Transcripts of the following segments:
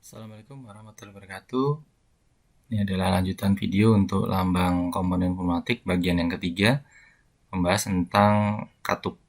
Assalamualaikum warahmatullahi wabarakatuh. Ini adalah lanjutan video untuk lambang komponen pneumatik bagian yang ketiga, membahas tentang katup.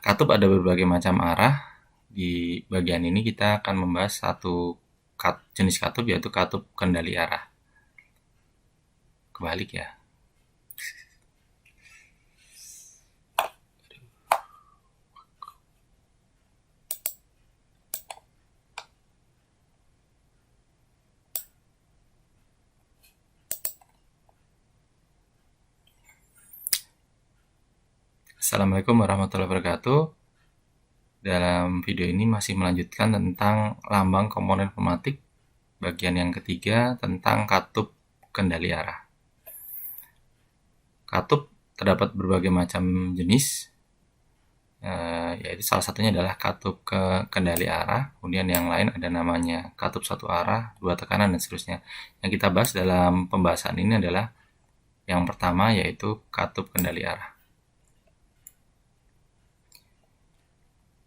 Katup ada berbagai macam arah. Di bagian ini kita akan membahas satu jenis katup, yaitu katup kendali arah. Kebalik ya. Assalamualaikum warahmatullahi wabarakatuh. Dalam video ini masih melanjutkan tentang lambang komponen pneumatik bagian yang ketiga tentang katup kendali arah. Katup terdapat berbagai macam jenis, yaitu salah satunya adalah katup kendali arah, kemudian yang lain ada namanya katup satu arah, dua tekanan, dan seterusnya. Yang kita bahas dalam pembahasan ini adalah yang pertama, yaitu katup kendali arah.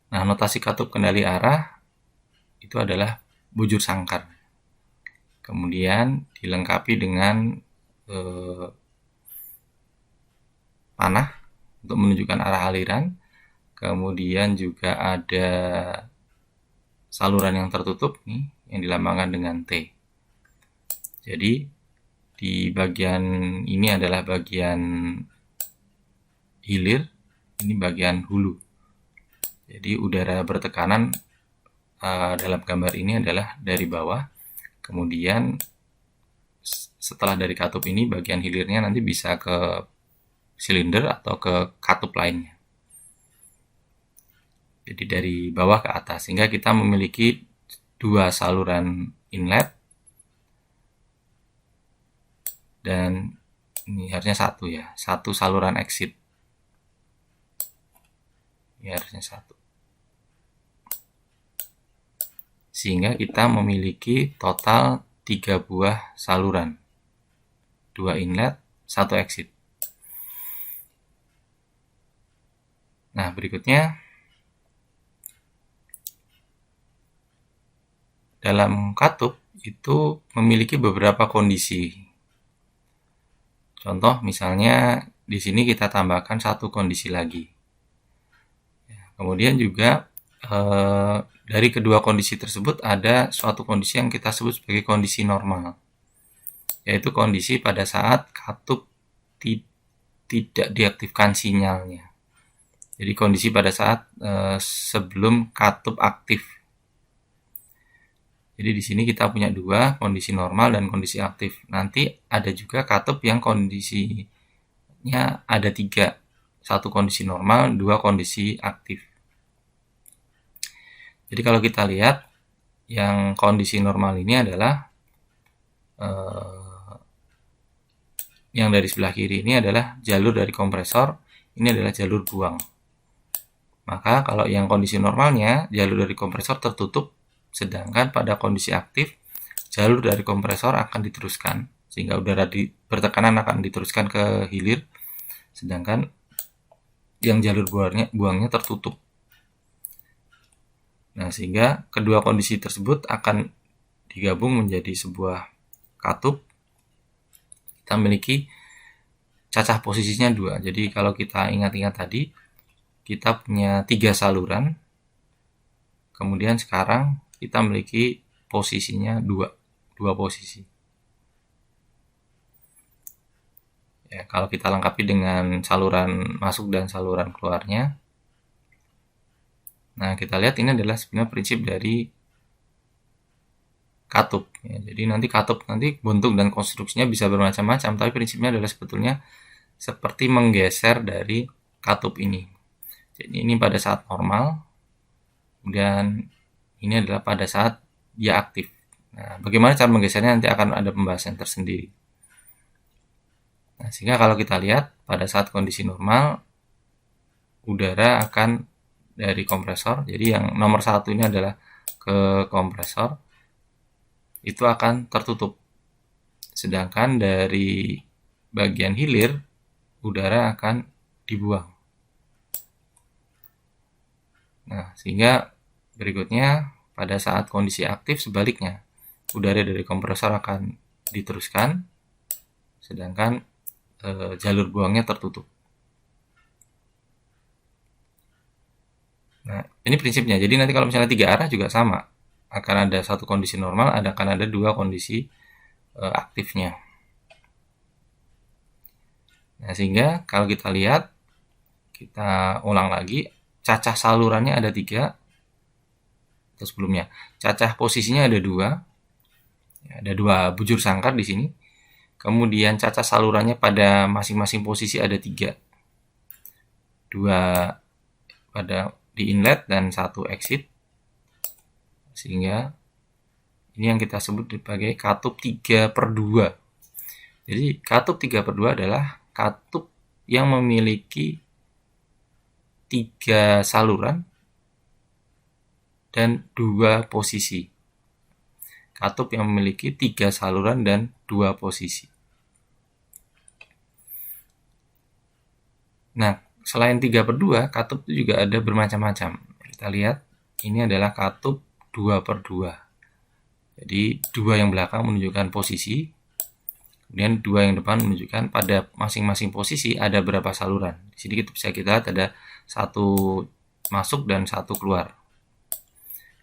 Nah, notasi katup kendali arah itu adalah bujur sangkar. Kemudian dilengkapi dengan panah untuk menunjukkan arah aliran. Kemudian juga ada saluran yang tertutup nih, yang dilambangkan dengan T. Jadi di bagian ini adalah bagian hilir, ini bagian hulu. Jadi udara bertekanan dalam gambar ini adalah dari bawah. Kemudian setelah dari katup ini, bagian hilirnya nanti bisa ke silinder atau ke katup lainnya. Jadi dari bawah ke atas, sehingga kita memiliki dua saluran inlet dan ini harusnya satu ya, satu saluran exit. Ini harusnya satu. Sehingga kita memiliki total 3 buah saluran, 2 inlet, 1 exit. Nah, berikutnya dalam katup itu memiliki beberapa kondisi. Contoh misalnya di sini kita tambahkan satu kondisi lagi. Kemudian juga dari kedua kondisi tersebut ada suatu kondisi yang kita sebut sebagai kondisi normal, yaitu kondisi pada saat katup tidak diaktifkan sinyalnya. Jadi kondisi pada saat sebelum katup aktif. Jadi di sini kita punya dua, kondisi normal dan kondisi aktif. Nanti ada juga katup yang kondisinya ada 3. Satu kondisi normal, 2 kondisi aktif. Jadi kalau kita lihat, yang kondisi normal ini adalah yang dari sebelah kiri ini adalah jalur dari kompresor, ini adalah jalur buang. Maka kalau yang kondisi normalnya, jalur dari kompresor tertutup, sedangkan pada kondisi aktif, jalur dari kompresor akan diteruskan, sehingga udara bertekanan akan diteruskan ke hilir, sedangkan yang jalur buangnya tertutup. Nah, sehingga kedua kondisi tersebut akan digabung menjadi sebuah katup. Kita memiliki cacah posisinya 2. Jadi kalau kita ingat-ingat tadi, kita punya 3 saluran. Kemudian sekarang kita memiliki posisinya 2 posisi. Ya, kalau kita lengkapi dengan saluran masuk dan saluran keluarnya. Nah, kita lihat ini adalah sebenarnya prinsip dari katup. Ya, jadi nanti katup bentuk dan konstruksinya bisa bermacam-macam, tapi prinsipnya adalah sebetulnya seperti menggeser dari katup ini. Jadi ini pada saat normal, kemudian ini adalah pada saat dia aktif. Nah, bagaimana cara menggesernya nanti akan ada pembahasan tersendiri. Nah, sehingga kalau kita lihat pada saat kondisi normal, udara akan dari kompresor, jadi yang nomor 1 ini adalah ke kompresor, itu akan tertutup. Sedangkan dari bagian hilir, udara akan dibuang. Nah, sehingga Berikutnya, pada saat kondisi aktif sebaliknya, udara dari kompresor akan diteruskan, sedangkan jalur buangnya tertutup. Nah, ini prinsipnya. Jadi nanti kalau misalnya 3 arah juga sama. Akan ada satu kondisi normal, akan ada 2 kondisi aktifnya. Nah, sehingga kalau kita lihat, kita ulang lagi, cacah salurannya ada 3, atau sebelumnya, cacah posisinya ada 2, ada 2 bujur sangkar di sini. Kemudian cacah salurannya pada masing-masing posisi ada 3, 2 pada di inlet dan 1 exit, sehingga ini yang kita sebut sebagai katup 3/2. Jadi katup 3/2 adalah katup yang memiliki 3 saluran dan 2 posisi. Katup yang memiliki 3 saluran dan 2 posisi. Nah, selain 3/2, katup itu juga ada bermacam-macam. Kita lihat, ini adalah katup 2/2. Jadi 2 yang belakang menunjukkan posisi, kemudian 2 yang depan menunjukkan pada masing-masing posisi ada berapa saluran. Di sini bisa kita lihat ada 1 masuk dan 1 keluar.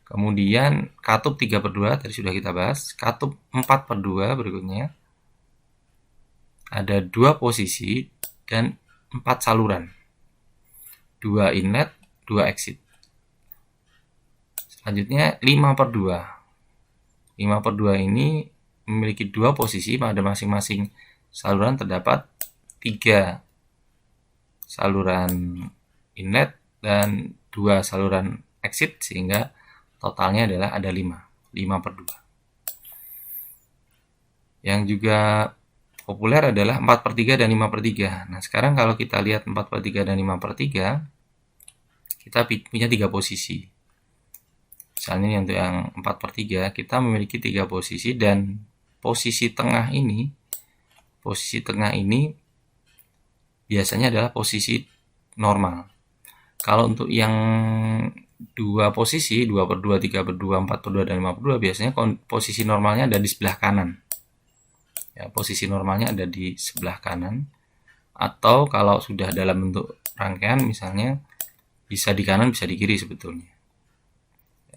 Kemudian katup 3/2 tadi sudah kita bahas. Katup 4/2 berikutnya ada 2 posisi dan 4 saluran. 2 inlet, 2 exit. Selanjutnya 5/2. 5/2 ini memiliki 2 posisi, pada masing-masing saluran terdapat 3 saluran inlet dan 2 saluran exit, sehingga totalnya adalah ada 5/2. Yang juga populer adalah 4/3 dan 5/3. Nah, sekarang kalau kita lihat 4/3 dan 5/3, kita punya 3 posisi. Misalnya untuk yang 4/3, kita memiliki 3 posisi, dan posisi tengah ini biasanya adalah posisi normal. Kalau untuk yang 2 posisi, 2/2, 3/2, 4/2, dan 5/2, biasanya posisi normalnya ada di sebelah kanan. Ya, posisi normalnya ada di sebelah kanan. Atau kalau sudah dalam bentuk rangkaian, misalnya bisa di kanan, bisa di kiri sebetulnya.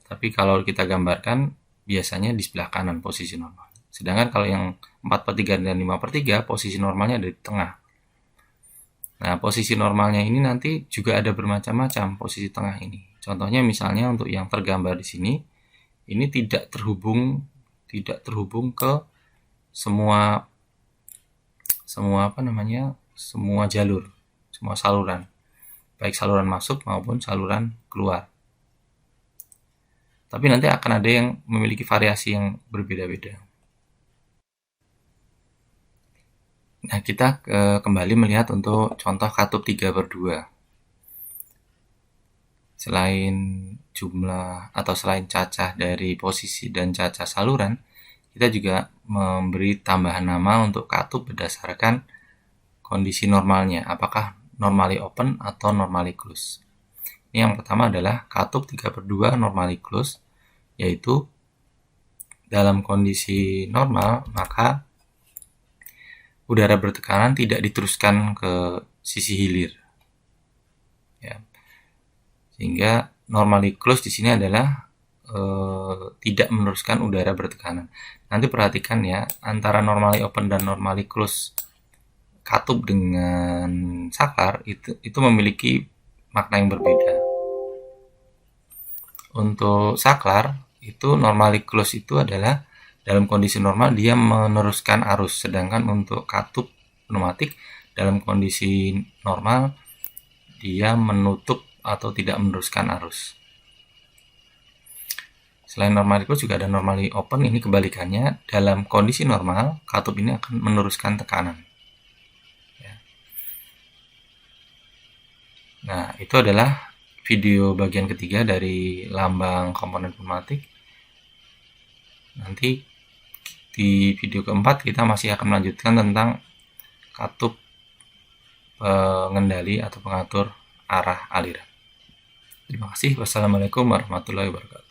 Tapi kalau kita gambarkan, biasanya di sebelah kanan posisi normal. Sedangkan kalau yang 4/3 dan 5/3, posisi normalnya ada di tengah. Nah, posisi normalnya ini nanti juga ada bermacam-macam posisi tengah ini. Contohnya misalnya untuk yang tergambar di sini, ini tidak terhubung ke semua jalur, semua saluran, baik saluran masuk maupun saluran keluar. Tapi nanti akan ada yang memiliki variasi yang berbeda-beda. Nah, kita kembali melihat untuk contoh katup 3/2. Selain jumlah atau selain cacah dari posisi dan cacah saluran, kita juga memberi tambahan nama untuk katup berdasarkan kondisi normalnya, apakah normally open atau normally close. Ini yang pertama adalah katup 3/2 normally close, yaitu dalam kondisi normal maka udara bertekanan tidak diteruskan ke sisi hilir. Ya. Sehingga normally close di sini adalah tidak meneruskan udara bertekanan. Nanti perhatikan ya, antara normally open dan normally close katup dengan saklar itu memiliki makna yang berbeda. Untuk saklar itu normally close itu adalah dalam kondisi normal dia meneruskan arus, sedangkan untuk katup pneumatik dalam kondisi normal dia menutup atau tidak meneruskan arus. Selain normally close juga ada normally open, ini kebalikannya. Dalam kondisi normal katup ini akan meneruskan tekanan. Nah, itu adalah video bagian ketiga dari lambang komponen pneumatik. Nanti di video keempat kita masih akan melanjutkan tentang katup pengendali atau pengatur arah aliran. Terima kasih. Wassalamualaikum warahmatullahi wabarakatuh.